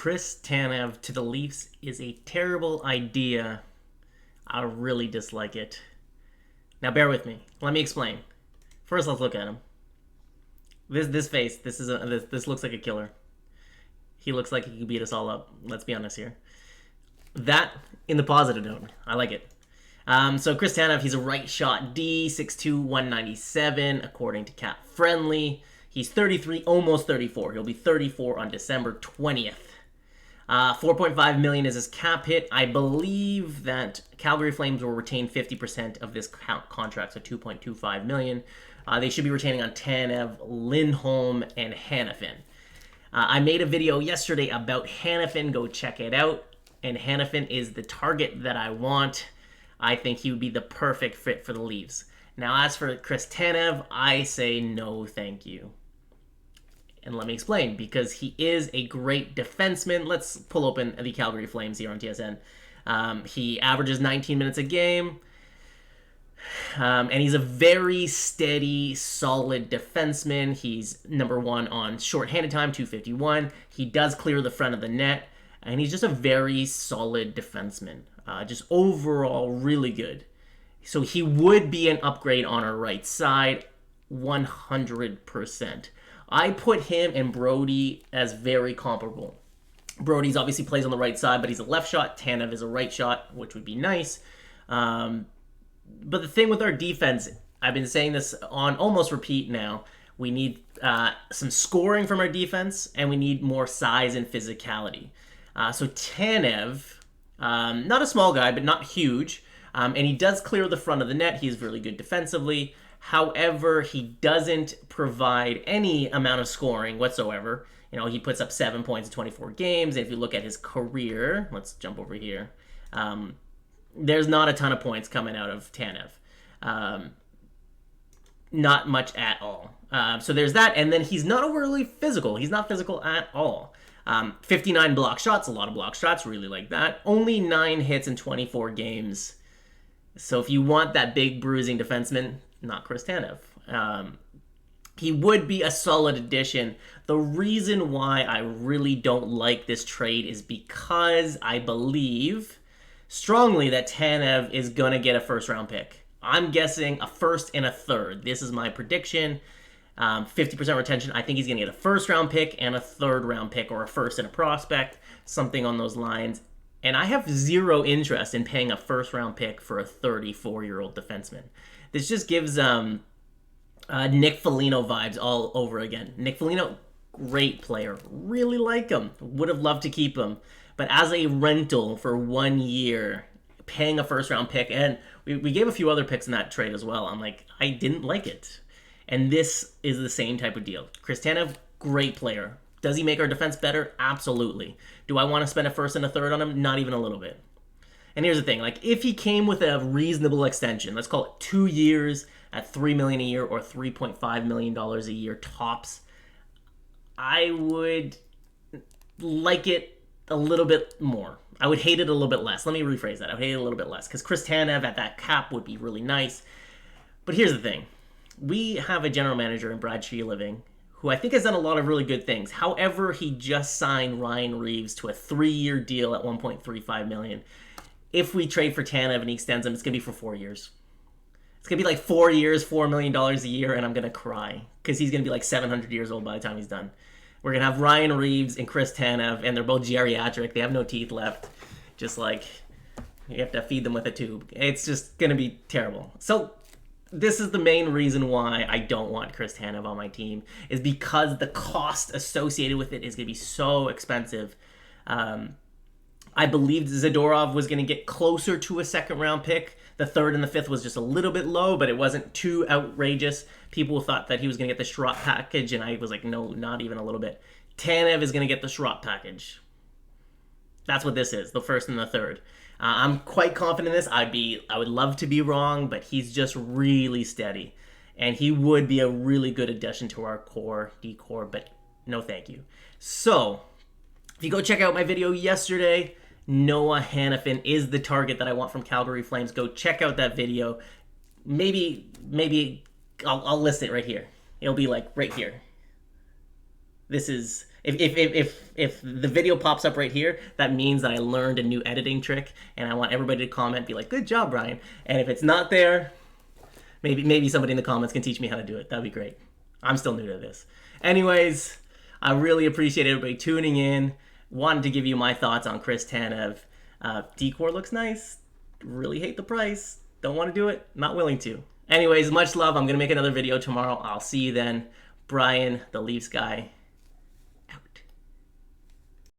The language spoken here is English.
Chris Tanev to the Leafs is a terrible idea. I really dislike it. Now bear with me. Let me explain. First, let's look at him. This face. This looks like a killer. He looks like he could beat us all up. Let's be honest here. That in the positive note. I like it. So Chris Tanev, he's a right shot D, 6'2", 197, according to Cap Friendly. He's 33, almost 34. He'll be 34 on December 20th. $4.5 million is his cap hit. I believe that Calgary Flames will retain 50% of this contract, so $2.25 million. They should be retaining on Tanev, Lindholm, and Hanifin. I made a video yesterday about Hanifin. Go check it out. And Hanifin is the target that I want. I think he would be the perfect fit for the Leafs. Now, as for Chris Tanev, I say no thank you. And let me explain, because he is a great defenseman. Let's pull open the Calgary Flames here on TSN. He averages 19 minutes a game. And he's a very steady, solid defenseman. He's number one on shorthanded time, 251. He does clear the front of the net. And he's just a very solid defenseman. Just overall really good. So he would be an upgrade on our right side, 100%. I put him and Brody as very comparable. Brody's obviously plays on the right side, but he's a left shot. Tanev is a right shot, which would be nice. But the thing with our defense, I've been saying this on almost repeat now, we need some scoring from our defense, and we need more size and physicality. So Tanev, not a small guy, but not huge, and he does clear the front of the net. He's really good defensively. However, he doesn't provide any amount of scoring whatsoever. You know, he puts up 7 points in 24 games. If you look at his career, let's jump over here. There's not a ton of points coming out of Tanev. Not much at all. So there's that. And then he's not overly physical. He's not physical at all. 59 block shots, a lot of block shots, really like that. Only 9 hits in 24 games. So if you want that big bruising defenseman, not Chris Tanev. He would be a solid addition. The reason why I really don't like this trade is because I believe strongly that Tanev is going to get a first-round pick. I'm guessing a first and a third. This is my prediction. 50% retention. I think he's going to get a first-round pick and a third-round pick, or a first and a prospect, something on those lines. And I have zero interest in paying a first-round pick for a 34-year-old defenseman. This just gives Nick Foligno vibes all over again. Nick Foligno, great player. Really like him. Would have loved to keep him. But as a rental for 1 year, paying a first-round pick, and we gave a few other picks in that trade as well. I'm like, I didn't like it. And this is the same type of deal. Chris Tanev, great player. Does he make our defense better? Absolutely. Do I want to spend a first and a third on him? Not even a little bit. And here's the thing, like, if he came with a reasonable extension, let's call it 2 years at $3 million a year or $3.5 million a year tops, I would like it a little bit more. I would hate it a little bit less. Let me rephrase that. I would hate it a little bit less, because Chris Tanev at that cap would be really nice. But here's the thing. We have a general manager in Brad Living who I think has done a lot of really good things. However, he just signed Ryan Reeves to a 3-year deal at $1.35 million. If we trade for Tanev and he extends him, it's going to be for 4 years. It's going to be like 4 years, $4 million a year, and I'm going to cry, because he's going to be like 700 years old by the time he's done. We're going to have Ryan Reeves and Chris Tanev, and they're both geriatric. They have no teeth left. Just like, you have to feed them with a tube. It's just going to be terrible. So this is the main reason why I don't want Chris Tanev on my team, is because the cost associated with it is going to be so expensive. I believed Zadorov was going to get closer to a second-round pick. The third and the fifth was just a little bit low, but it wasn't too outrageous. People thought that he was going to get the Schropp package, and I was like, no, not even a little bit. Tanev is going to get the Schropp package. That's what this is, the first and the third. I'm quite confident in this. I would love to be wrong, but he's just really steady. And he would be a really good addition to our core, D-core, but no thank you. So, if you go check out my video yesterday, Noah Hanifin is the target that I want from Calgary Flames. Go check out that video. Maybe I'll list it right here. It'll be like right here. This is If the video pops up right here, that means that I learned a new editing trick, and I want everybody to comment, be like, "Good job, Brian." And if it's not there, maybe somebody in the comments can teach me how to do it. That'd be great. I'm still new to this. Anyways, I really appreciate everybody tuning in. Wanted to give you my thoughts on Chris Tanev. Decor looks nice. Really hate the price. Don't want to do it. Not willing to. Anyways, much love. I'm going to make another video tomorrow. I'll see you then. Brian, the Leafs guy.